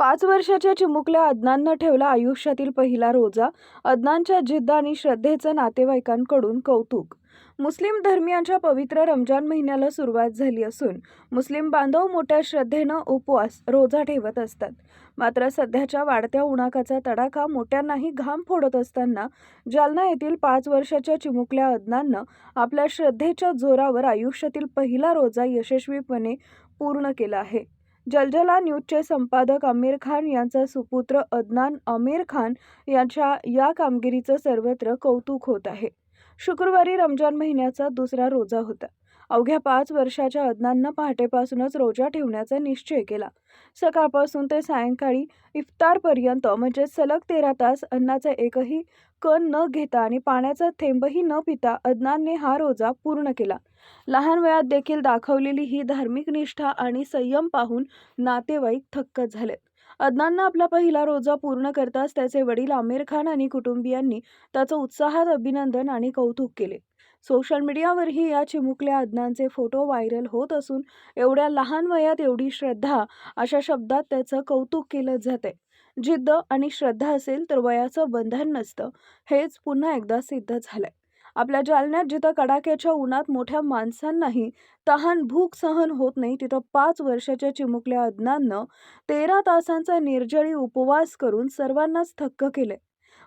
5 वर्षाच्या चिमुकल्या अदनाननं ठेवला आयुष्यातील पहिला रोजा. अदनानच्या जिद्द आणि श्रद्धेचं नातेवाईकांकडून कौतुक. मुस्लिम धर्मियांच्या पवित्र रमजान महिन्याला सुरुवात झाली असून मुस्लिम बांधव मोठ्या श्रद्धेनं उपवास, रोजा ठेवत असतात. मात्र सध्याच्या वाढत्या उन्हाचा तडाखा मोठ्यांनाही घाम फोडत असताना जालना येथील 5 वर्षाच्या चिमुकल्या अदनाननं आपल्या श्रद्धेच्या जोरावर आयुष्यातील पहिला रोजा यशस्वीपणे पूर्ण केला आहे. जलजला न्यूजचे संपादक आमिर खान यांचा सुपुत्र अदनान आमिर खान यांच्या या कामगिरीचं सर्वत्र कौतुक होत आहे. शुक्रवारी रमजान महिन्याचा दुसरा रोजा होता. अवघ्या 5 वर्षाच्या अदनाननं पहाटेपासूनच रोजा ठेवण्याचा निश्चय केला. सकाळपासून ते सायंकाळी इफ्तारपर्यंत म्हणजे सलग 13 तास अन्नाचा एकही कण न घेता आणि पाण्याचा थेंबही न पिता अदनानने हा रोजा पूर्ण केला. लहान वयात देखील दाखवलेली ही धार्मिक निष्ठा आणि संयम पाहून नातेवाईक थक्क झालेत. अदनाननं आपला पहिला रोजा पूर्ण करताच त्याचे वडील आमिर खान आणि कुटुंबियांनी त्याचं उत्साहात अभिनंदन आणि कौतुक केले. सोशल मीडियावरही या चिमुकल्या अदनानचे फोटो व्हायरल होत असून एवढ्या लहान वयात एवढी श्रद्धा अशा शब्दात त्याचं कौतुक केलं जातंय. जिद्द आणि श्रद्धा असेल तर वयाचं बंधन नसतं, हेच पुन्हा एकदा सिद्ध झालंय. आपल्या जालन्यात जिथं कडाक्याच्या उन्हात मोठ्या माणसांनाही तहान भूक सहन होत नाही, तिथं 5 वर्षाच्या चिमुकल्या अदनाननं 13 तासांचा निर्जळी उपवास करून सर्वांनाच थक्क केले.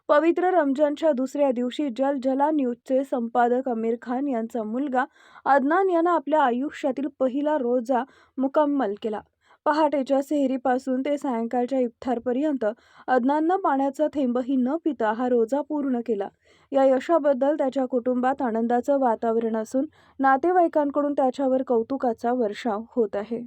पवित्र रमजानच्या दुसऱ्या दिवशी जलजला न्यूजचे संपादक आमिर खान यांचा मुलगा अदनान यानं आपल्या आयुष्यातील पहिला रोजा मुकम्मल केला. पहाटेच्या सेहरीपासून ते सायंकाळच्या इफ्तारपर्यंत अदनाननं पाण्याचा थेंबही न पिता हा रोजा पूर्ण केला. या यशाबद्दल त्याच्या कुटुंबात आनंदाचं वातावरण असून नातेवाईकांकडून त्याच्यावर कौतुकाचा वर्षाव होत आहे.